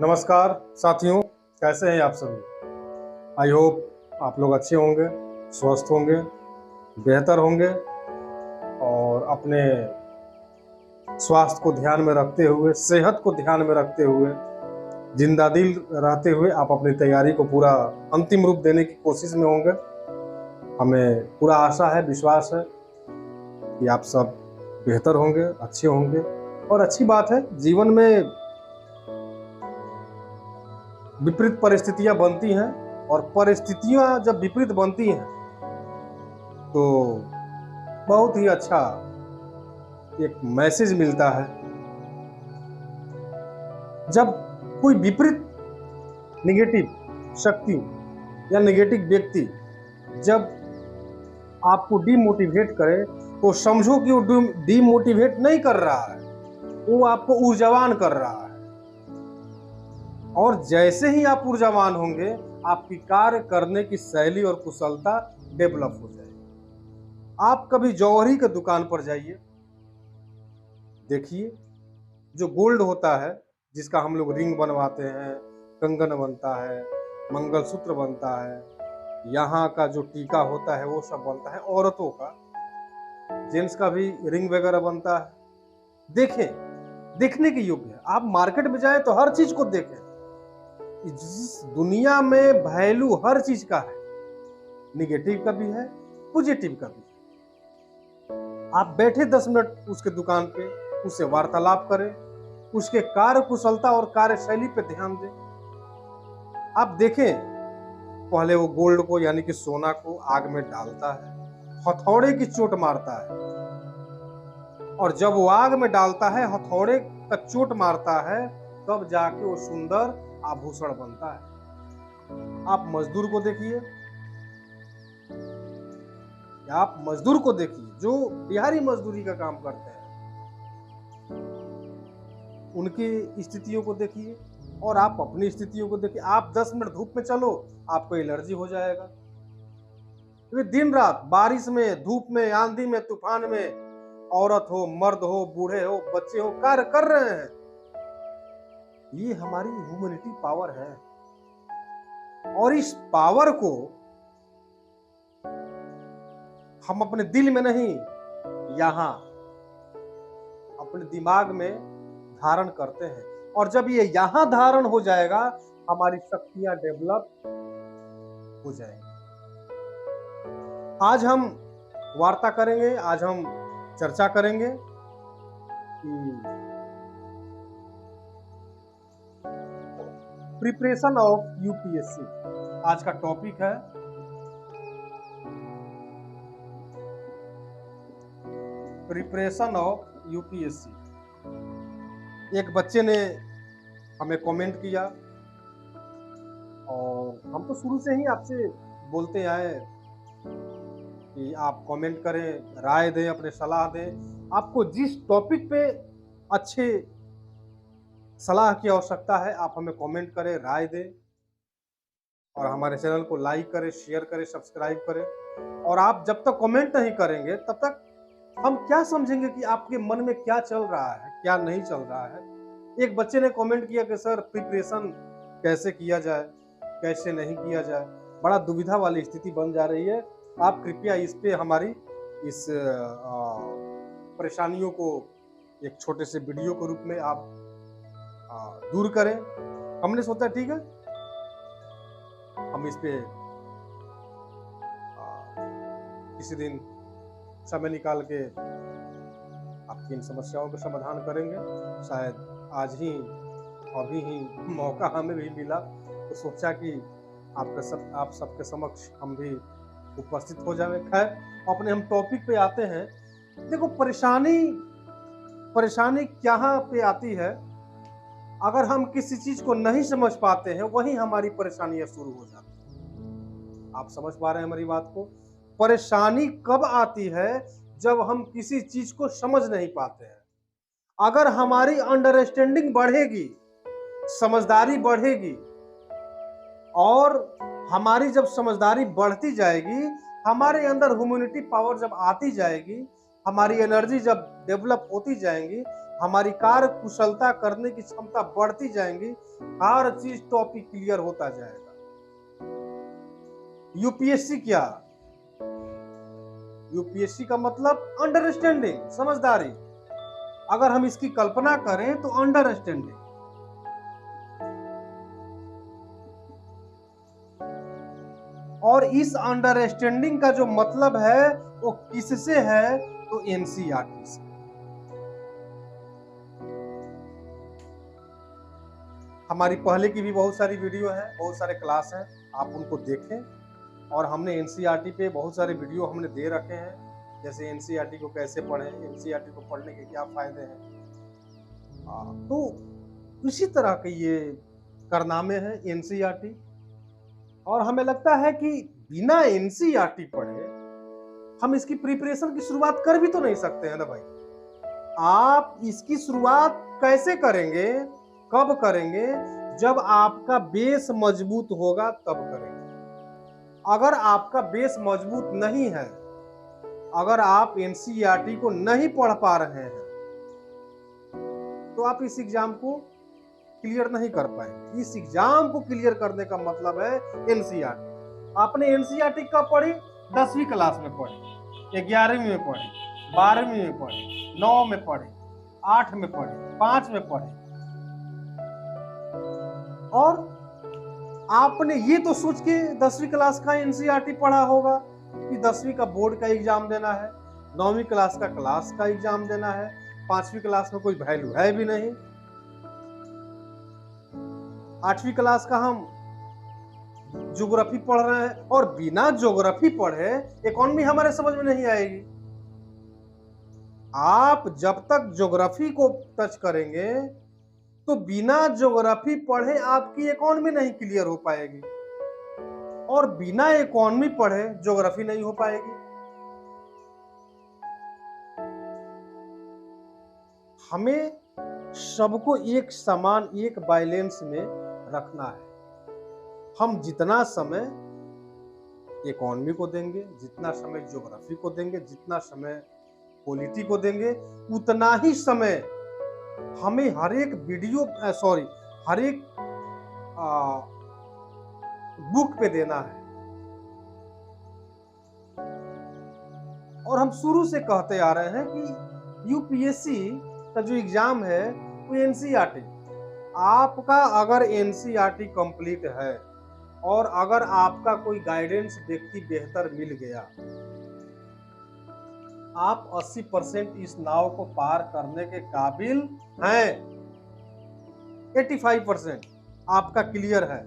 नमस्कार साथियों, कैसे हैं आप सभी। आई होप आप लोग अच्छे होंगे, स्वस्थ होंगे, बेहतर होंगे और अपने स्वास्थ्य को ध्यान में रखते हुए, सेहत को ध्यान में रखते हुए, जिंदा दिल रहते हुए आप अपनी तैयारी को पूरा अंतिम रूप देने की कोशिश में होंगे। हमें पूरा आशा है, विश्वास है कि आप सब बेहतर होंगे, अच्छे होंगे। और अच्छी बात है, जीवन में विपरीत परिस्थितियां बनती हैं और परिस्थितियां जब विपरीत बनती हैं तो बहुत ही अच्छा एक मैसेज मिलता है। जब कोई विपरीत नेगेटिव शक्ति या नेगेटिव व्यक्ति जब आपको डिमोटिवेट करे तो समझो कि वो डिमोटिवेट नहीं कर रहा है, वो आपको ऊर्जावान कर रहा है। और जैसे ही आप ऊर्जावान होंगे, आपकी कार्य करने की शैली और कुशलता डेवलप हो जाएगी। आप कभी जौहरी की दुकान पर जाइए, देखिए जो गोल्ड होता है, जिसका हम लोग रिंग बनवाते हैं, कंगन बनता है, मंगलसूत्र बनता है, यहाँ का जो टीका होता है वो सब बनता है, औरतों का, जेंट्स का भी रिंग वगैरह बनता है। देखें, देखने के योग्य है। आप मार्केट में जाए तो हर चीज को देखें। इस दुनिया में वैल्यू हर चीज का है, निगेटिव का भी है, पॉजिटिव का भी है। आप बैठे 10 मिनट उसके दुकान पे, उससे वार्तालाप करें, उसके कार्य कुशलता और कार्यशैली पे ध्यान दें। आप देखें, पहले वो गोल्ड को यानी कि सोना को आग में डालता है, हथौड़े की चोट मारता है, और जब वो आग में डालता है, हथौड़े का चोट मारता है, तब जाके वो सुंदर आभूषण बनता है। आप मजदूर को देखिए, आप मजदूर को देखिए जो दिहाड़ी मजदूरी का काम करते हैं, उनकी स्थितियों को देखिए और आप अपनी स्थितियों को देखिए। आप 10 मिनट धूप में चलो, आपको एलर्जी हो जाएगा। क्योंकि दिन रात बारिश में, धूप में, आंधी में, तूफान में, औरत हो, मर्द हो, बूढ़े हो, बच्चे हो, कार्य कर रहे हैं। ये हमारी ह्यूमैनिटी पावर है, और इस पावर को हम अपने दिल में नहीं, यहां अपने दिमाग में धारण करते हैं। और जब ये यहां धारण हो जाएगा, हमारी शक्तियां डेवलप हो जाएंगी। आज हम वार्ता करेंगे, आज हम चर्चा करेंगे कि प्रिपरेशन ऑफ यूपीएससी। आज का टॉपिक है प्रिपरेशन ऑफ यूपीएससी। एक बच्चे ने हमें कमेंट किया, और हम तो शुरू से ही आपसे बोलते आए कि आप कमेंट करें, राय दें, अपने सलाह दें। आपको जिस टॉपिक पे अच्छे सलाह की आवश्यकता है, आप हमें कमेंट करें, राय दें, और हमारे चैनल को लाइक करें, शेयर करें, सब्सक्राइब करें। और आप जब तक कमेंट नहीं करेंगे, तब तक हम क्या समझेंगे कि आपके मन में क्या चल रहा है, क्या नहीं चल रहा है। एक बच्चे ने कमेंट किया कि सर प्रिपरेशन कैसे किया जाए, कैसे नहीं किया जाए। बड़ा दुविधा वाली स्थिति बन जा रही है। आप कृपया इस पे हमारी इस परेशानियों को एक छोटे से वीडियो के रूप में आप दूर करें। हमने सोचा ठीक है, हम इस पे किसी दिन समय निकाल के आपकी इन समस्याओं का समाधान करेंगे। शायद आज ही, अभी ही मौका हमें भी मिला, तो सोचा कि आप सबके समक्ष हम भी उपस्थित हो जाए। खैर, अपने हम टॉपिक पे आते हैं। देखो, परेशानी कहाँ पे आती है, अगर हम किसी चीज को नहीं समझ पाते हैं, वहीं हमारी परेशानियां शुरू हो जाती हैं। आप समझ पा रहे हैं हमारी बात को? परेशानी कब आती है? जब हम किसी चीज को समझ नहीं पाते हैं। अगर हमारी अंडरस्टैंडिंग बढ़ेगी, समझदारी बढ़ेगी, और हमारी जब समझदारी बढ़ती जाएगी, हमारे अंदर ह्यूमैनिटी पावर जब आती जाएगी, हमारी एनर्जी जब डेवलप होती जाएंगी, हमारी कार्य कुशलता करने की क्षमता बढ़ती जाएंगी, हर चीज टॉपिक क्लियर होता जाएगा। यूपीएससी क्या? यूपीएससी का मतलब अंडरस्टैंडिंग, समझदारी। अगर हम इसकी कल्पना करें तो अंडरस्टैंडिंग, और इस अंडरस्टैंडिंग का जो मतलब है वो किससे है? तो एनसीईआरटी से। हमारी पहले की भी बहुत सारी वीडियो है, बहुत सारे क्लास हैं, आप उनको देखें। और हमने एनसीईआरटी पे बहुत सारे वीडियो हमने दे रखे हैं, जैसे एनसीईआरटी को कैसे पढ़ें, एनसीईआरटी को पढ़ने के क्या फायदे हैं। तो इसी तरह के ये कारनामे हैं एनसीईआरटी। और हमें लगता है कि बिना एनसीईआरटी पढ़े हम इसकी प्रिपरेशन की शुरुआत कर भी तो नहीं सकते हैं ना भाई। आप इसकी शुरुआत कैसे करेंगे, कब करेंगे? जब आपका बेस मजबूत होगा तब करेंगे। अगर आपका बेस मजबूत नहीं है, अगर आप एनसीईआरटी को नहीं पढ़ पा रहे हैं, तो आप इस एग्जाम को क्लियर नहीं कर पाएंगे। इस एग्जाम को क्लियर करने का मतलब है एनसीईआरटी। आपने एनसीईआरटी कब पढ़ी? 10वीं क्लास में पढ़ी, 11वीं में पढ़ी, 12वीं में पढ़ी, 9 में पढ़ी, 8 में पढ़ी, 5 में पढ़ी। और आपने ये तो सोच के 10वीं क्लास का एनसीईआरटी पढ़ा होगा कि 10वीं का बोर्ड का एग्जाम देना है, 9वीं क्लास का एग्जाम देना है, 5वीं क्लास में कोई वैल्यू है भी नहीं, 8वीं क्लास का हम ज्योग्राफी पढ़ रहे हैं, और बिना ज्योग्राफी पढ़े इकोनॉमी हमारे समझ में नहीं आएगी। आप जब तक ज्योग्राफी को टच करेंगे तो बिना ज्योग्राफी पढ़े आपकी इकोनॉमी नहीं क्लियर हो पाएगी, और बिना इकोनॉमी पढ़े ज्योग्राफी नहीं हो पाएगी। हमें सबको एक समान, एक बैलेंस में रखना है। हम जितना समय इकोनॉमी को देंगे, जितना समय ज्योग्राफी को देंगे, जितना समय पॉलिटी को देंगे, उतना ही समय हमें हर एक हर एक बुक पे देना है। और हम शुरू से कहते आ रहे हैं कि यूपीएससी का जो एग्जाम है वो एनसीईआरटी, आपका अगर एनसीईआरटी कंप्लीट है और अगर आपका कोई गाइडेंस व्यक्ति बेहतर मिल गया, आप 80% इस नाव को पार करने के काबिल हैं। 85% आपका क्लियर है।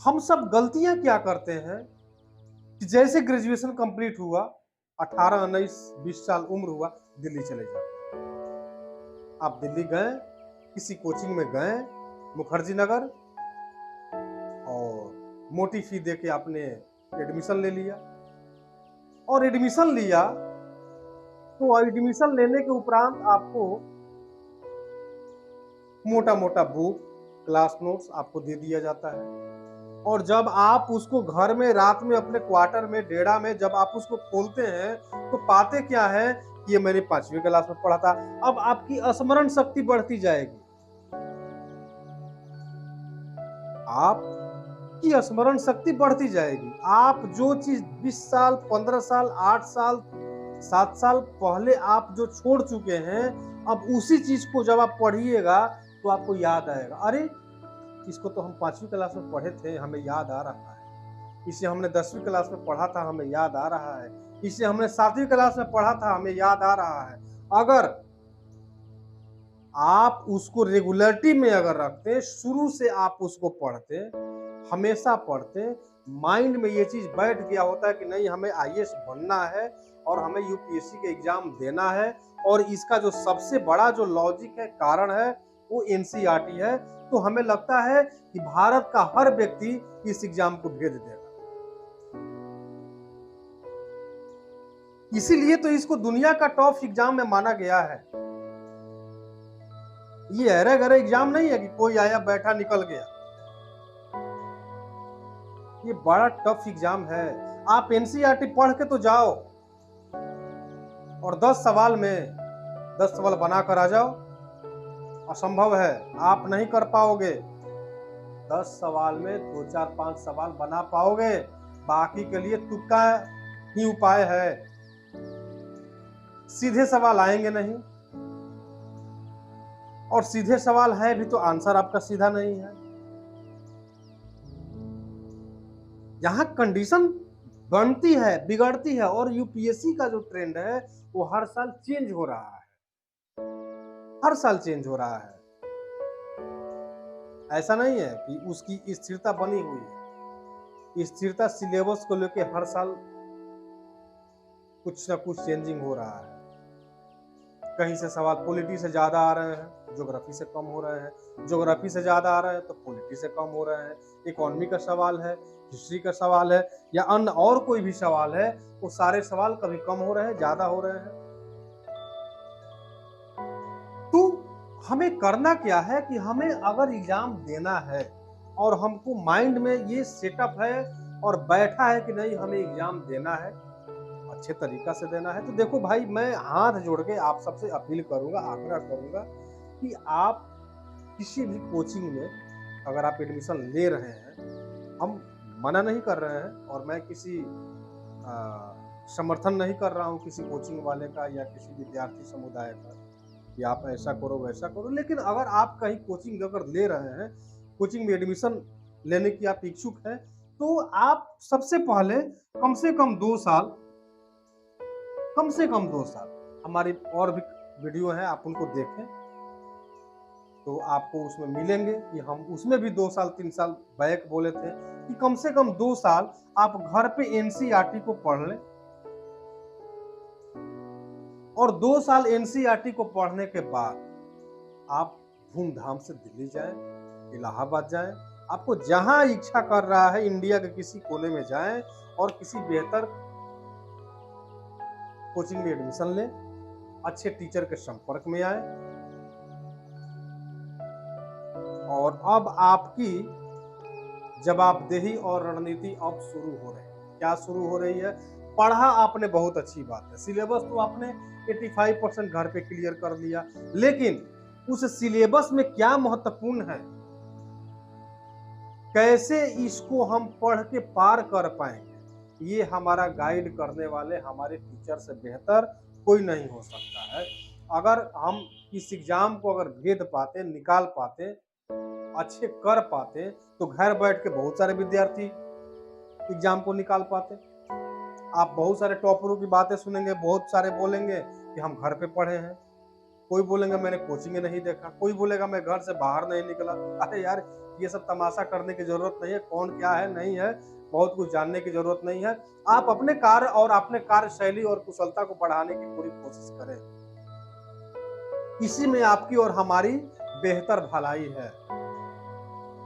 हम सब गलतियां क्या करते हैं कि जैसे ग्रेजुएशन कंप्लीट हुआ, 18, 19, 20 साल उम्र हुआ, दिल्ली चले जाते हैं। आप दिल्ली गए, किसी कोचिंग में गए, मुखर्जी नगर, और मोटी फी दे के आपने एडमिशन ले लिया। और एडमिशन लिया तो एडमिशन लेने के उपरांत आपको मोटा मोटा बुक, क्लास नोट्स आपको दे दिया जाता है। और जब आप उसको घर में रात में अपने क्वार्टर में, डेरा में जब आप उसको खोलते हैं तो पाते क्या है कि ये मैंने 5वीं क्लास में पढ़ा था। अब आपकी स्मरण शक्ति बढ़ती जाएगी, आपकी स्मरण शक्ति बढ़ती जाएगी। आप जो चीज 20 साल, 15 साल, 8 साल, 7 साल पहले आप जो छोड़ चुके हैं, अब उसी चीज को जब आप पढ़िएगा तो आपको याद आएगा, अरे इसको तो हम 5वीं क्लास में पढ़े थे, हमें याद आ रहा है। इसे हमने 10वीं क्लास में पढ़ा था, हमें याद आ रहा है। इसे हमने 7वीं क्लास में पढ़ा था, हमें याद आ रहा है। अगर आप उसको रेगुलरिटी में अगर रखते, शुरू से आप उसको पढ़ते, हमेशा पढ़ते, माइंड में ये चीज बैठ गया होता है कि नहीं हमें आईएएस बनना है और हमें यूपीएससी के एग्जाम देना है, और इसका जो सबसे बड़ा जो लॉजिक है, कारण है, वो एनसीईआरटी है, तो हमें लगता है कि भारत का हर व्यक्ति इस एग्जाम को भेज देगा। इसीलिए तो इसको दुनिया का टॉप एग्जाम में माना गया है। ये अरे गरे एग्जाम नहीं है कि कोई आया बैठा निकल गया। ये बड़ा टफ एग्जाम है। आप एनसीईआरटी पढ़ के तो जाओ और 10 सवाल में 10 सवाल बना कर आ जाओ, असंभव है, आप नहीं कर पाओगे। 10 सवाल में 2 4 5 सवाल बना पाओगे, बाकी के लिए तुक्का ही उपाय है। सीधे सवाल आएंगे नहीं, और सीधे सवाल है भी तो आंसर आपका सीधा नहीं है। यहां कंडीशन बनती है, बिगड़ती है, और यूपीएससी का जो ट्रेंड है वो हर साल चेंज हो रहा है, हर साल चेंज हो रहा है। ऐसा नहीं है कि उसकी स्थिरता बनी हुई है। स्थिरता सिलेबस को लेकर हर साल कुछ ना कुछ चेंजिंग हो रहा है। कहीं से सवाल पॉलिटी से ज्यादा आ रहे हैं, ज्योग्राफी से कम हो रहे हैं, ज्योग्राफी से ज्यादा आ रहे हैं तो पॉलिटी से कम हो रहे हैं। इकोनॉमी का सवाल है, हिस्ट्री का सवाल है, या अन्य और कोई भी सवाल है, वो सारे सवाल कभी कम हो रहे हैं, ज्यादा हो रहे हैं। तो हमें करना क्या है कि हमें अगर एग्जाम देना है और हमको माइंड में ये सेटअप है और बैठा है कि नहीं हमें एग्जाम देना है, अच्छे तरीका से देना है, तो देखो भाई, मैं हाथ जोड़ के आप सबसे अपील करूंगा, आग्रह करूंगा कि आप किसी भी कोचिंग में अगर आप एडमिशन ले रहे हैं, हम मना नहीं कर रहे हैं और मैं किसी समर्थन नहीं कर रहा हूं किसी कोचिंग वाले का या किसी विद्यार्थी समुदाय का कि आप ऐसा करो वैसा करो, लेकिन अगर आप कहीं कोचिंग अगर ले रहे हैं, कोचिंग में एडमिशन लेने की आप इच्छुक हैं, तो आप सबसे पहले कम से कम 2 साल, कम से कम 2 साल, हमारी और भी वीडियो है, आप उनको देखें तो आपको उसमें मिलेंगे कि हम उसमें भी 2 साल 3 साल बैक बोले थे कि कम से कम 2 साल आप घर पे एनसीईआरटी को पढ़ लें, और 2 साल एनसीईआरटी को पढ़ने के बाद आप धूमधाम से दिल्ली जाएं, इलाहाबाद जाएं, आपको जहां इच्छा कर रहा है इंडिया के किसी कोने में जाएं और किसी बेहतर कोचिंग में एडमिशन लें, अच्छे टीचर के संपर्क में आए। और अब आपकी जवाबदेही और रणनीति अब शुरू हो रही है। क्या शुरू हो रही है? पढ़ा आपने, बहुत अच्छी बात है, सिलेबस तो आपने 85% घर पे क्लियर कर लिया, लेकिन उस सिलेबस में क्या महत्वपूर्ण है, कैसे इसको हम पढ़ के पार कर पाएंगे, ये हमारा गाइड करने वाले हमारे टीचर से बेहतर कोई नहीं हो सकता है। अगर हम इस एग्जाम को अगर भेद पाते, निकाल पाते, अच्छे कर पाते, तो घर बैठ के बहुत सारे विद्यार्थी एग्जाम को निकाल पाते। आप बहुत सारे टॉपरों की बातें सुनेंगे, बहुत सारे बोलेंगे कि हम घर पे पढ़े हैं, कोई बोलेंगे मैंने कोचिंग नहीं देखा, कोई बोलेगा मैं घर से बाहर नहीं निकला। अरे यार, ये सब तमाशा करने की जरूरत नहीं है, कौन क्या है नहीं है, बहुत कुछ जानने की जरूरत नहीं है। आप अपने कार्य और अपने कार्यशैली और कुशलता को बढ़ाने की पूरी कोशिश करें, इसी में आपकी और हमारी बेहतर भलाई है।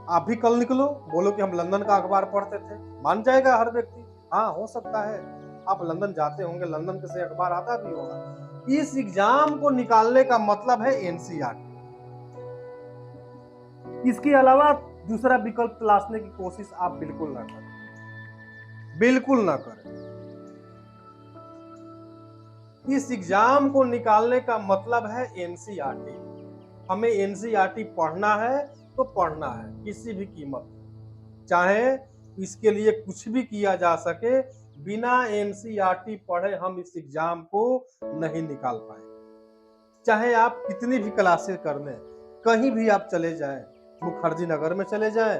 आप भी कल निकलो, बोलो कि हम लंदन का अखबार पढ़ते थे, मान जाएगा हर व्यक्ति, हाँ हो सकता है आप लंदन जाते होंगे, लंदन से अखबार आता भी होगा। इस एग्जाम को निकालने का मतलब है एनसीईआरटी। इसके अलावा दूसरा विकल्प तलाशने की कोशिश आप बिल्कुल ना करें, बिल्कुल ना करें। इस एग्जाम को निकालने का मतलब है एनसीईआरटी। हमें एनसीईआरटी पढ़ना है तो पढ़ना है, किसी भी कीमत, चाहे इसके लिए कुछ भी किया जा सके, बिना एनसीईआरटी पढ़े हम इस एग्जाम को नहीं निकाल पाएंगे। चाहे आप कितनी भी क्लासेस कर लें, कहीं भी आप चले जाएं, मुखर्जी नगर में चले जाएं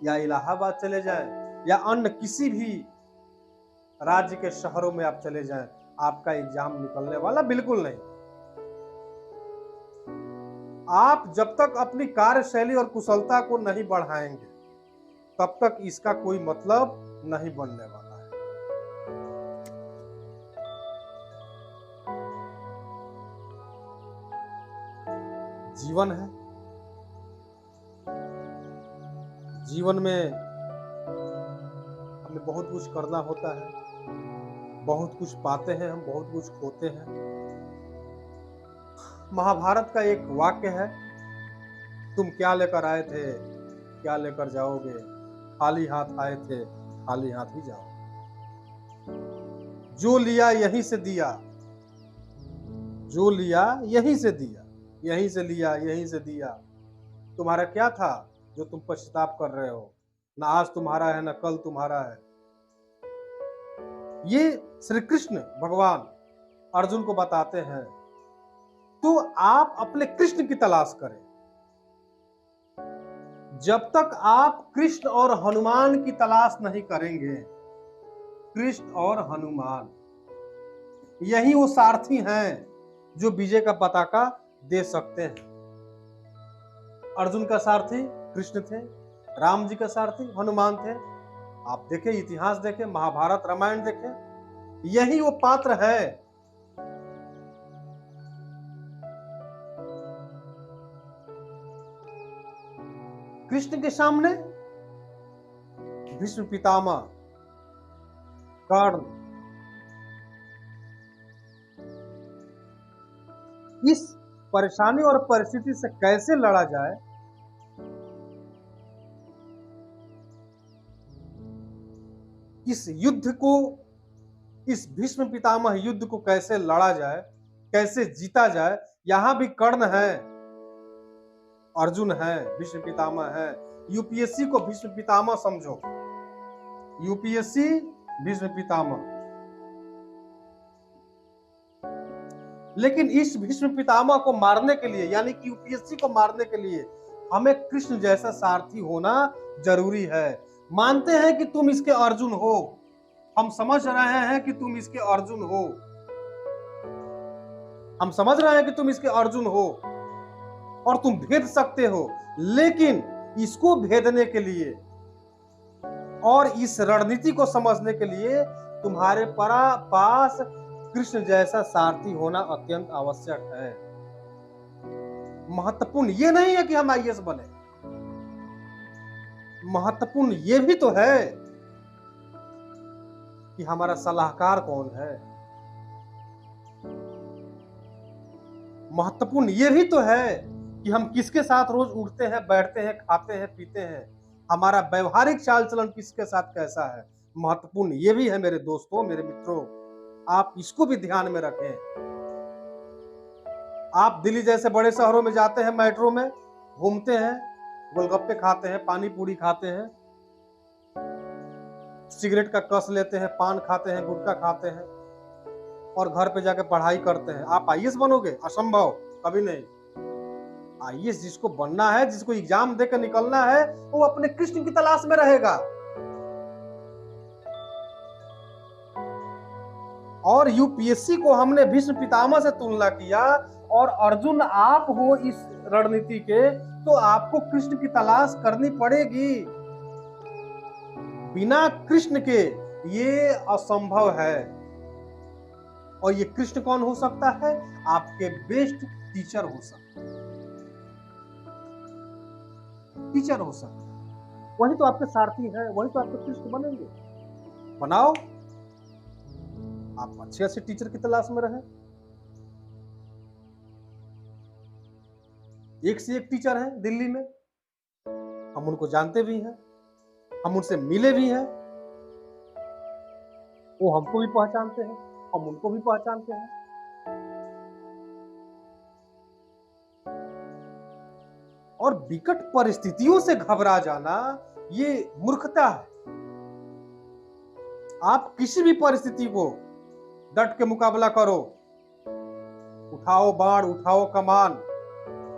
या इलाहाबाद चले जाएं या अन्य किसी भी राज्य के शहरों में आप चले जाएं, आपका एग्जाम निकलने वाला बिल्कुल नहीं। आप जब तक अपनी कार्यशैली और कुशलता को नहीं बढ़ाएंगे, तब तक इसका कोई मतलब नहीं बनने वाला है। जीवन है, जीवन में हमें बहुत कुछ करना होता है, बहुत कुछ पाते हैं हम, बहुत कुछ खोते हैं। महाभारत का एक वाक्य है, तुम क्या लेकर आए थे, क्या लेकर जाओगे, खाली हाथ आए थे, खाली हाथ ही जाओ। जो लिया यहीं से दिया, जो लिया यहीं से दिया, यहीं से लिया, यहीं से दिया। तुम्हारा क्या था जो तुम पश्चाताप कर रहे हो? ना आज तुम्हारा है, ना कल तुम्हारा है। ये श्री कृष्ण भगवान अर्जुन को बताते हैं। तो आप अपने कृष्ण की तलाश करें। जब तक आप कृष्ण और हनुमान की तलाश नहीं करेंगे, कृष्ण और हनुमान यही वो सारथी हैं जो विजय का पताका दे सकते हैं। अर्जुन का सारथी कृष्ण थे, राम जी का सारथी हनुमान थे। आप देखें, इतिहास देखें, महाभारत रामायण देखें, यही वो पात्र है। कृष्ण के सामने भीष्म पितामह, कर्ण, इस परेशानी और परिस्थिति से कैसे लड़ा जाए, इस युद्ध को, इस भीष्म पितामह युद्ध को कैसे लड़ा जाए, कैसे जीता जाए, यहां भी कर्ण है, अर्जुन है, भीष्म पितामह है। यूपीएससी को भीष्म पितामह समझो, यूपीएससी भीष्म पितामह। लेकिन इस भीष्म पितामह को मारने के लिए, यानी कि यूपीएससी को मारने के लिए, हमें कृष्ण जैसा सारथी होना जरूरी है। मानते हैं कि तुम इसके अर्जुन हो, हम समझ रहे हैं कि तुम इसके अर्जुन हो, हम समझ रहे हैं कि तुम इसके अर्जुन हो और तुम भेद सकते हो। लेकिन इसको भेदने के लिए और इस रणनीति को समझने के लिए तुम्हारे पास कृष्ण जैसा सारथी होना अत्यंत आवश्यक है। महत्वपूर्ण ये नहीं है कि हम आईएएस बने, महत्वपूर्ण ये भी तो है कि हमारा सलाहकार कौन है। महत्वपूर्ण ये भी तो है कि हम किसके साथ रोज उठते हैं, बैठते हैं, खाते हैं, पीते हैं, हमारा व्यवहारिक चाल चलन किसके साथ कैसा है। महत्वपूर्ण ये भी है मेरे दोस्तों, मेरे मित्रों, आप इसको भी ध्यान में रखें। आप दिल्ली जैसे बड़े शहरों में जाते हैं, मेट्रो में घूमते हैं, गोलगप्पे खाते हैं, पानी पूरी खाते हैं, सिगरेट का कस लेते हैं, पान खाते हैं, गुटखा खाते हैं और घर पे जाके पढ़ाई करते हैं। आप आईएएस बनोगे? असंभव, कभी नहीं। आईएएस जिसको बनना है, जिसको एग्जाम देकर निकलना है, वो अपने कृष्ण की तलाश में रहेगा। और यूपीएससी को हमने भीष्म पितामह से तुलना किया और अर्जुन आप हो इस रणनीति के, तो आपको कृष्ण की तलाश करनी पड़ेगी। बिना कृष्ण के ये असंभव है। और ये कृष्ण कौन हो सकता है? आपके बेस्ट टीचर हो सकते हैं, टीचर हो सकते हैं। वही तो आपके सारथी है, वही तो आपके कृष्ण बनेंगे। बनाओ, आप अच्छे अच्छे टीचर की तलाश में रहें। एक से एक टीचर हैं दिल्ली में, हम उनको जानते भी हैं, हम उनसे मिले भी हैं, वो हमको भी पहचानते हैं, हम उनको भी पहचानते हैं। और विकट परिस्थितियों से घबरा जाना ये मूर्खता है। आप किसी भी परिस्थिति को डट के मुकाबला करो, उठाओ बाण, उठाओ कमान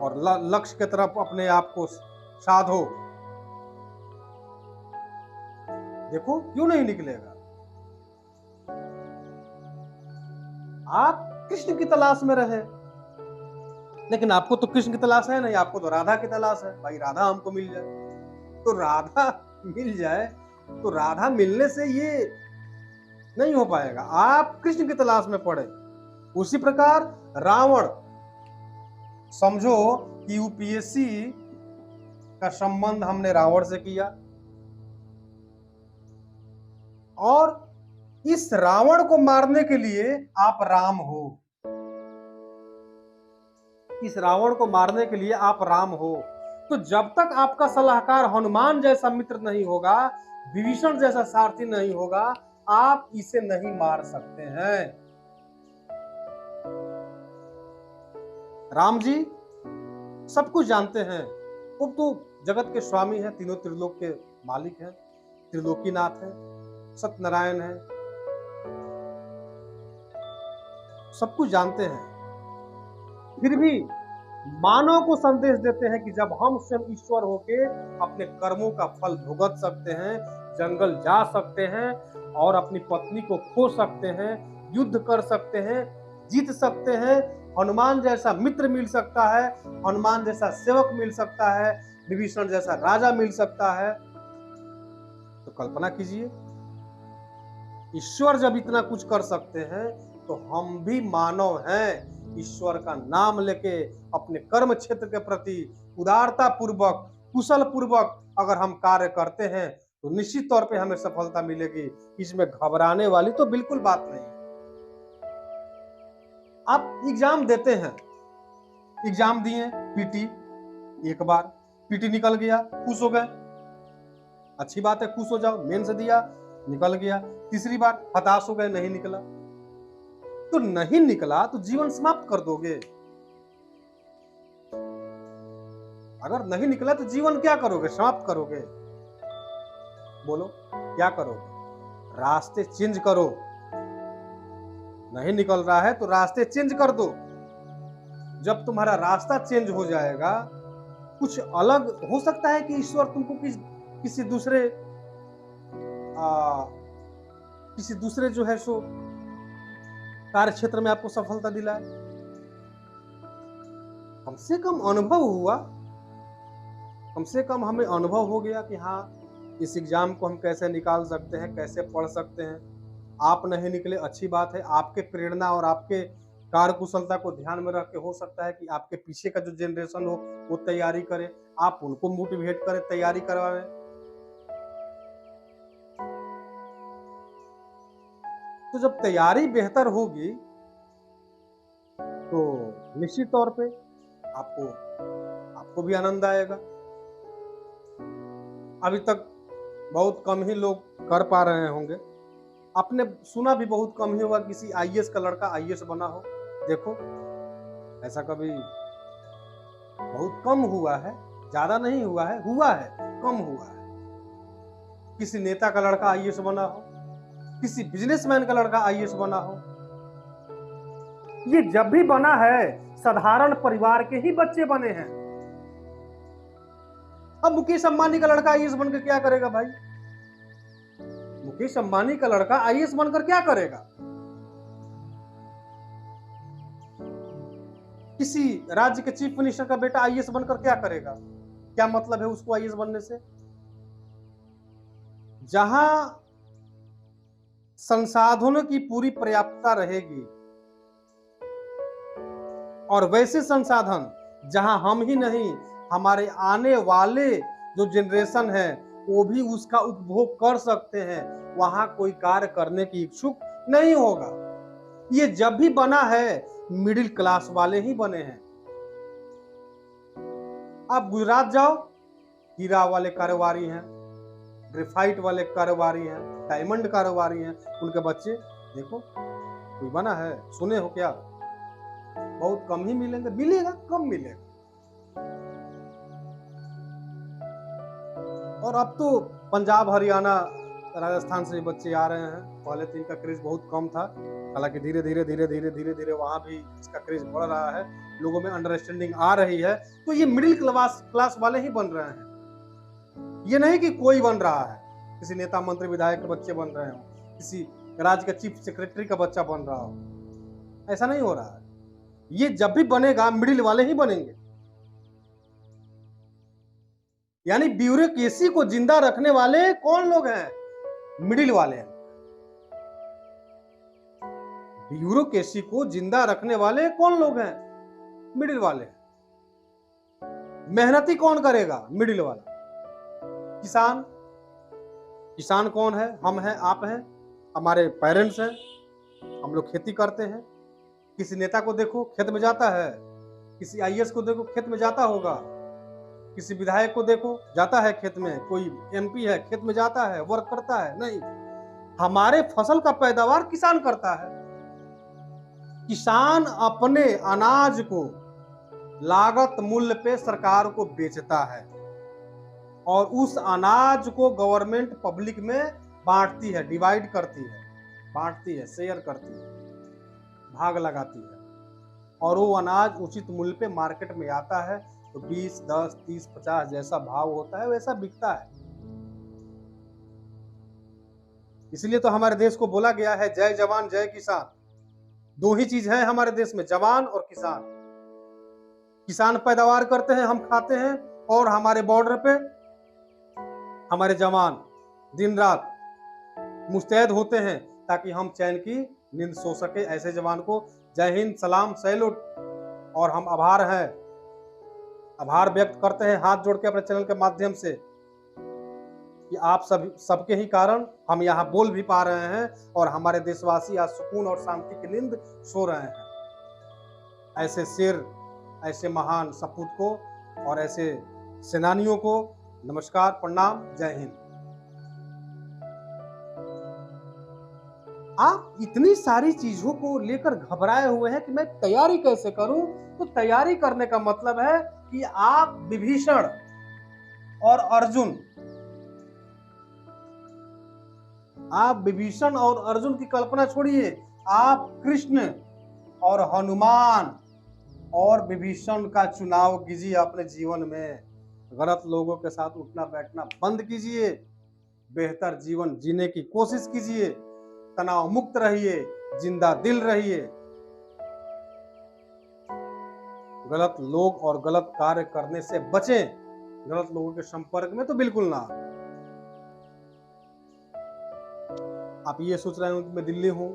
और लक्ष्य की तरफ अपने आप को साधो। देखो क्यों नहीं निकलेगा। आप कृष्ण की तलाश में रहे, लेकिन आपको तो कृष्ण की तलाश है नहीं, आपको तो राधा की तलाश है। भाई राधा हमको मिल जाए, तो राधा मिल जाए, तो राधा मिलने से ये नहीं हो पाएगा। आप कृष्ण की तलाश में पड़े। उसी प्रकार रावण, समझो कि यूपीएससी का संबंध हमने रावण से किया और इस रावण को मारने के लिए आप राम हो, इस रावण को मारने के लिए आप राम हो। तो जब तक आपका सलाहकार हनुमान जैसा मित्र नहीं होगा, विभीषण जैसा सारथी नहीं होगा, आप इसे नहीं मार सकते हैं। राम जी सब कुछ जानते हैं, वो तो जगत के स्वामी हैं, तीनों त्रिलोक के मालिक हैं, त्रिलोकीनाथ हैं, सत्यनारायण हैं, सब कुछ जानते हैं। फिर भी मानव को संदेश देते हैं कि जब हम स्वयं ईश्वर होके अपने कर्मों का फल भुगत सकते हैं, जंगल जा सकते हैं और अपनी पत्नी को खो सकते हैं, युद्ध कर सकते हैं, जीत सकते हैं, हनुमान जैसा मित्र मिल सकता है, हनुमान जैसा सेवक मिल सकता है, विभीषण जैसा राजा मिल सकता है, तो कल्पना कीजिए ईश्वर जब इतना कुछ कर सकते हैं तो हम भी मानव हैं। ईश्वर का नाम लेके अपने कर्म क्षेत्र के प्रति उदारता पूर्वक, कुशल पूर्वक अगर हम कार्य करते हैं तो निश्चित तौर पे हमें सफलता मिलेगी। इसमें घबराने वाली तो बिल्कुल बात नहीं। आप एग्जाम देते हैं, एग्जाम दिए पीटी, एक बार पीटी निकल गया, खुश हो गए, अच्छी बात है, खुश हो जाओ। मेंस दिया, निकल गया, तीसरी बार हताश हो गए, नहीं निकला, तो नहीं निकला तो जीवन समाप्त कर दोगे। अगर नहीं निकला तो जीवन क्या करोगे, समाप्त करोगे? बोलो क्या करोगे? रास्ते चेंज करो। नहीं निकल रहा है तो रास्ते चेंज कर दो। जब तुम्हारा रास्ता चेंज हो जाएगा, कुछ अलग हो सकता है कि ईश्वर तुमको किसी दूसरे जो है सो कार्य क्षेत्र में आपको सफलता दिलाए। कम से कम अनुभव हुआ, कम से कम हमें अनुभव हो गया कि हाँ इस एग्जाम को हम कैसे निकाल सकते हैं, कैसे पढ़ सकते हैं। आप नहीं निकले, अच्छी बात है, आपके प्रेरणा और आपके कार्य कुशलता को ध्यान में रख के हो सकता है कि आपके पीछे का जो जनरेशन हो वो तैयारी करे, आप उनको मोटिवेट करें, तैयारी करवाएं। तो जब तैयारी बेहतर होगी तो निश्चित तौर पे आपको भी आनंद आएगा। अभी तक बहुत कम ही लोग कर पा रहे होंगे, आपने सुना भी बहुत कम ही होगा किसी आईएएस का लड़का आईएएस बना हो। देखो ऐसा कभी बहुत कम हुआ है, ज्यादा नहीं हुआ है, कम हुआ है। किसी नेता का लड़का आईएएस बना हो, किसी बिजनेसमैन का लड़का आईएएस बना हो। ये जब भी बना है साधारण परिवार के ही बच्चे बने हैं। अब मुकेश अंबानी का लड़का आईएएस बनकर क्या करेगा भाई? मुकेश अंबानी का लड़का आईएएस बनकर क्या करेगा? किसी राज्य के चीफ मिनिस्टर का बेटा आईएएस बनकर क्या करेगा? क्या मतलब है उसको आईएएस बनने से? जहां संसाधनों की पूरी पर्याप्तता रहेगी और वैसे संसाधन जहां हम ही नहीं, हमारे आने वाले जो जनरेशन है वो भी उसका उपभोग कर सकते हैं, वहां कोई कार्य करने की इच्छुक नहीं होगा। ये जब भी बना है मिडिल क्लास वाले ही बने हैं। आप गुजरात जाओ, हीरा वाले कारोबारी हैं, ग्रेफाइट वाले कारोबारी हैं, डायमंड कारोबारी हैं, उनके बच्चे देखो कोई बना है? सुने हो क्या? बहुत कम ही मिलेंगे, मिलेगा कम मिलेगा। और अब तो पंजाब, हरियाणा, राजस्थान से बच्चे आ रहे हैं। पहले तो इनका क्रेज बहुत कम था, हालांकि धीरे धीरे वहां भी इसका क्रेज बढ़ रहा है, लोगों में अंडरस्टैंडिंग आ रही है। तो ये मिडिल क्लास वाले ही बन रहे हैं। ये नहीं कि कोई बन रहा है, किसी नेता मंत्री विधायक के बच्चे बन रहे हो, किसी राज्य के चीफ सेक्रेटरी का बच्चा बन रहा हो, ऐसा नहीं हो रहा है। ये जब भी बनेगा मिडिल वाले ही बनेंगे। यानी ब्यूरोक्रेसी को जिंदा रखने वाले कौन लोग हैं? मिडिल वाले हैं। ब्यूरोक्रेसी को जिंदा रखने वाले कौन लोग हैं? मिडिल वाले। मेहनती कौन करेगा? मिडिल वाला। किसान, किसान कौन है? हम हैं, आप हैं, हमारे पेरेंट्स हैं, हम लोग खेती करते हैं। किसी नेता को देखो खेत में जाता है, किसी आईएएस को देखो खेत में जाता होगा, किसी विधायक को देखो जाता है खेत में, कोई एमपी है खेत में जाता है, वर्क करता है? नहीं, हमारे फसल का पैदावार किसान करता है। किसान अपने अनाज को लागत मूल्य पे सरकार को बेचता है और उस अनाज को गवर्नमेंट पब्लिक में बांटती है, डिवाइड करती है, बांटती है, शेयर करती है, भाग लगाती है और वो अनाज उचित मूल्य पे मार्केट में आता है तो 20, 10, 30, 50 जैसा भाव होता है वैसा बिकता है। इसलिए तो हमारे देश को बोला गया है जय जवान जय किसान। दो ही चीज है हमारे देश में, जवान और किसान। किसान पैदावार करते हैं, हम खाते हैं, और हमारे बॉर्डर पे हमारे जवान दिन रात मुस्तैद होते हैं ताकि हम चैन की नींद सो सके। ऐसे जवान को जय हिंद, सलाम, सैल्यूट। और हम आभार व्यक्त करते हैं हाथ जोड़ के अपने चैनल के माध्यम से कि आप सबके ही कारण हम यहाँ बोल भी पा रहे हैं और हमारे देशवासी आज सुकून और शांति की नींद सो रहे हैं। ऐसे शेर, ऐसे महान सपूत को और ऐसे सेनानियों को नमस्कार, प्रणाम, जय हिंद। आप इतनी सारी चीजों को लेकर घबराए हुए हैं कि मैं तैयारी कैसे करूं, तो तैयारी करने का मतलब है कि आप विभीषण और अर्जुन, आप विभीषण और अर्जुन की कल्पना छोड़िए, आप कृष्ण और हनुमान और विभीषण का चुनाव कीजिए अपने जीवन में। गलत लोगों के साथ उठना बैठना बंद कीजिए, बेहतर जीवन जीने की कोशिश कीजिए, तनाव मुक्त रहिए, जिंदा दिल रहिए। गलत लोग और गलत कार्य करने से बचें, गलत लोगों के संपर्क में तो बिल्कुल ना। आप ये सोच रहे हो कि मैं दिल्ली हूं,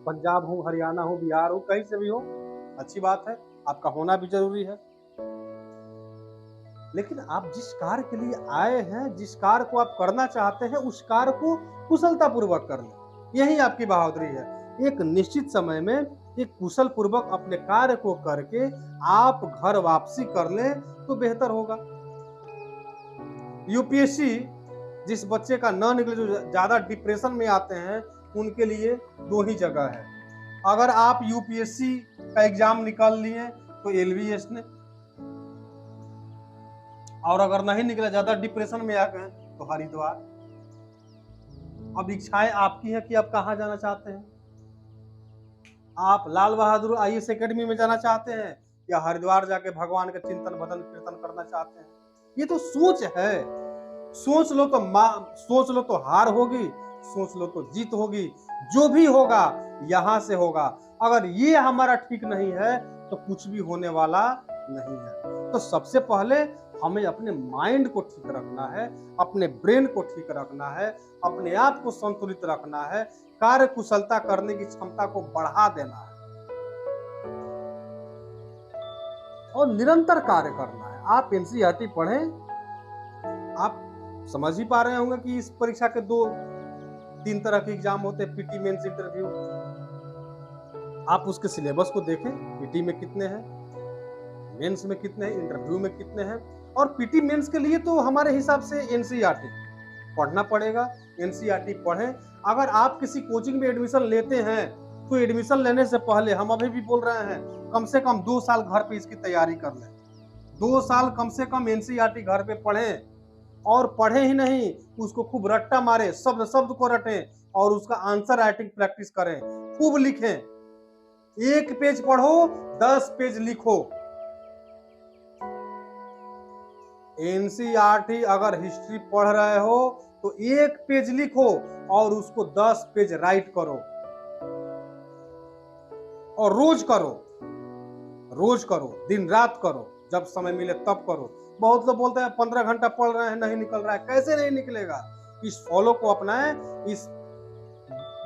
पंजाब हूं, हरियाणा हूं, बिहार हूं, कहीं से भी हो, अच्छी बात है, आपका होना भी जरूरी है। लेकिन आप जिस कार्य के लिए आए हैं, जिस कार्य को आप करना चाहते हैं, उस कार्य को कुशलता पूर्वक कर लें। यही आपकी बहादुरी है। एक निश्चित समय में एक कुशल पूर्वक अपने कार्य को करके आप घर वापसी कर लें तो बेहतर होगा। यूपीएससी जिस बच्चे का न निकले, जो ज्यादा डिप्रेशन में आते हैं, उनके लिए दो ही जगह है। अगर आप यूपीएससी का एग्जाम निकाल लिए तो एलवीएस ने, और अगर नहीं निकला, ज्यादा डिप्रेशन में आ गए तो हरिद्वार। अब इच्छाएं आपकी है कि आप कहां जाना चाहते हैं। आप लाल बहादुर आईएएस एकेडमी में जाना चाहते हैं या हरिद्वार जाके भगवान के चिंतन भजन कीर्तन करना चाहते हैं। ये तो सोच है। सोच लो तो हार होगी, सोच लो तो जीत होगी। जो भी होगा यहां से होगा। अगर ये हमारा ठीक नहीं है तो कुछ भी होने वाला नहीं है। तो सबसे पहले हमें अपने माइंड को ठीक रखना है, अपने ब्रेन को ठीक रखना है, अपने आप को संतुलित रखना है, कार्य कुशलता करने की क्षमता को बढ़ा देना है और निरंतर कार्य करना है। आप एनसीईआरटी पढ़ें। आप समझ ही पा रहे होंगे कि इस परीक्षा के 2-3 तरह के एग्जाम होते हैं, पीटी, मेंस, इंटरव्यू। आप उसके सिलेबस को देखें, पीटी में कितने हैं, मेंस में कितने हैं, इंटरव्यू में कितने हैं। और पीटी मेंस के लिए तो हमारे हिसाब से एनसीईआरटी पढ़ना पड़ेगा। एनसीईआरटी पढ़ें। अगर आप किसी कोचिंग में एडमिशन लेते हैं तो एडमिशन लेने से पहले, हम अभी भी बोल रहे हैं, कम से कम 2 साल घर पे इसकी तैयारी कर लें। 2 साल कम से कम एनसीईआरटी घर पे पढ़ें। और पढ़े ही नहीं, उसको खूब रट्टा मारे, शब्द शब्द को रटें और उसका आंसर राइटिंग प्रैक्टिस करें, खूब लिखें। 1 पेज पढ़ो, 10 पेज लिखो। एनसीईआरटी अगर हिस्ट्री पढ़ रहे हो तो 1 पेज लिखो और उसको 10 पेज राइट करो। और रोज करो, दिन रात करो, जब समय मिले तब करो। बहुत लोग बोलते हैं 15 घंटा पढ़ रहे हैं, नहीं निकल रहा है। कैसे नहीं निकलेगा? इस फॉलो को अपनाएं, इस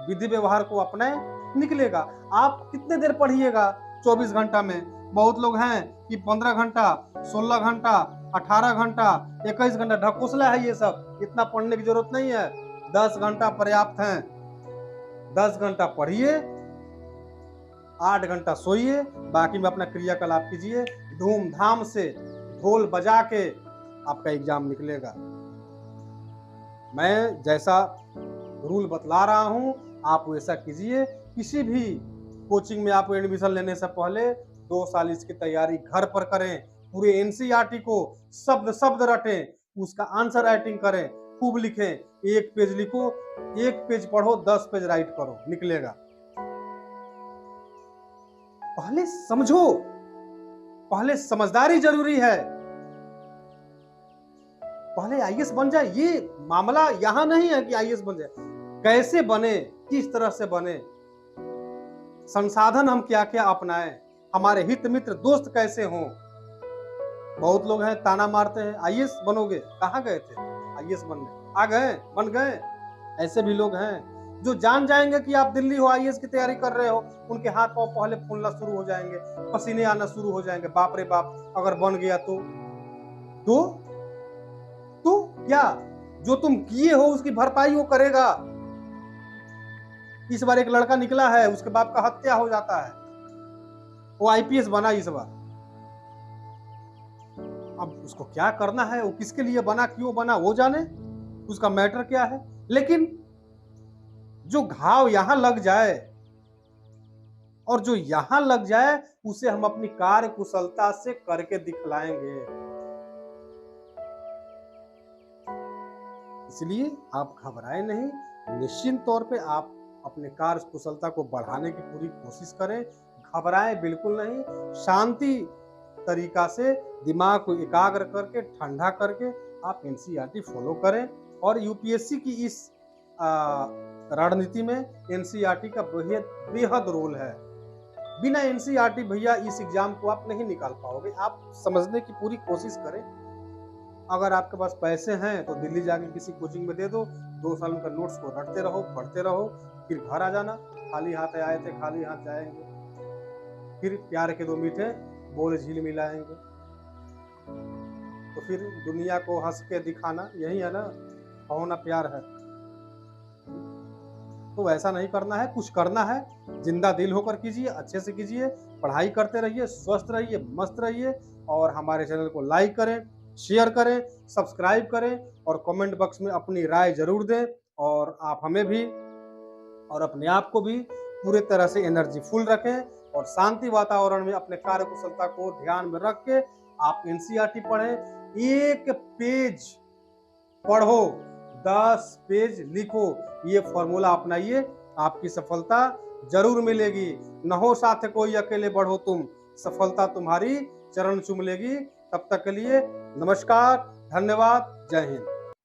विधि व्यवहार को अपनाएं, निकलेगा। आप कितने देर पढ़िएगा 24 घंटा में? बहुत लोग हैं कि 15 घंटा, 16 घंटा, 18 घंटा, 21 घंटा, ढकोसला है ये सब। इतना पढ़ने की जरूरत नहीं है। 10 घंटा पर्याप्त है। 10 घंटा पढ़िए, 8 घंटा सोइए, बाकी में अपना क्रियाकलाप कीजिए। धूमधाम से ढोल बजा के आपका एग्जाम निकलेगा। मैं जैसा रूल बतला रहा हूं, आप वैसा कीजिए। किसी भी कोचिंग में आप एडमिशन लेने से पहले 2 साल इसकी तैयारी घर पर करें, पूरे एनसीईआरटी को शब्द शब्द रटें, उसका आंसर राइटिंग करें, खूब लिखें, 1 पेज लिखो, 1 पेज पढ़ो, 10 पेज राइट करो, निकलेगा। पहले समझो, पहले समझदारी जरूरी है, पहले आईएएस बन जाए। ये मामला यहां नहीं है कि आईएएस बन जाए, कैसे बने, किस तरह से बने, संसाधन हम क्या क्या अपनाएं, हमारे हित मित्र दोस्त कैसे हों। बहुत लोग हैं ताना मारते हैं, आईएएस बनोगे, कहां गए थे आईएएस बनने, आ गए, बन गए। ऐसे भी लोग हैं जो जान जाएंगे कि आप दिल्ली हो, आईएएस की तैयारी कर रहे हो, उनके हाथ पांव पहले फूलना शुरू हो जाएंगे, पसीने आना शुरू हो जाएंगे, बाप रे बाप अगर बन गया तो क्या जो तुम किए हो उसकी भरपाई वो करेगा। इस बार एक लड़का निकला है, उसके बाप का हत्या हो जाता है, वो आईपीएस बना इस बार। अब उसको क्या करना है, वो किसके लिए बना, क्यों बना, वो जाने, उसका मैटर क्या है। लेकिन जो घाव यहां लग जाए और जो यहां लग जाए उसे हम अपनी कार्य कुशलता से करके दिखलाएंगे। इसलिए आप घबराए नहीं, निश्चिंत तौर पे आप अपने कार्य कुशलता को बढ़ाने की पूरी कोशिश करें। घबराएं बिल्कुल नहीं, शांति तरीका से दिमाग को एकाग्र करके, ठंडा करके आप एनसीईआरटी फॉलो करें। और यूपीएससी की इस रणनीति में एनसीईआरटी का बेहद रोल है। बिना एनसीईआरटी भैया इस एग्जाम को आप नहीं निकाल पाओगे। आप समझने की पूरी कोशिश करें। अगर आपके पास पैसे हैं तो दिल्ली जाके किसी कोचिंग में दे दो, 2 साल उनका नोट्स को रटते रहो, पढ़ते रहो, फिर घर आ जाना। खाली हाथ आए थे खाली हाथ जाएंगे, फिर प्यार के 2 मीठे बोल झील मिलाएंगे। तो फिर दुनिया को हंस के दिखाना यही है ना, होना प्यार है। तो ऐसा नहीं करना है, कुछ करना है, जिंदा दिल होकर कीजिए, अच्छे से कीजिए, पढ़ाई करते रहिए, स्वस्थ रहिए, मस्त रहिए। और हमारे चैनल को लाइक करें, शेयर करें, सब्सक्राइब करें और कमेंट बॉक्स में अपनी राय जरूर दें। और आप हमें भी और अपने आप को भी पूरे तरह से एनर्जी फुल रखें और शांति वातावरण में अपने कार्य कुशलता को ध्यान में रख के आप एनसीईआरटी पढ़ें। 1 पेज पढ़ो, 10 पेज लिखो, ये फॉर्मूला अपनाइए, आपकी सफलता जरूर मिलेगी। न हो साथ कोई अकेले बढ़ो तुम, सफलता तुम्हारी चरण चूम लेगी। तब तक के लिए नमस्कार, धन्यवाद, जय हिंद।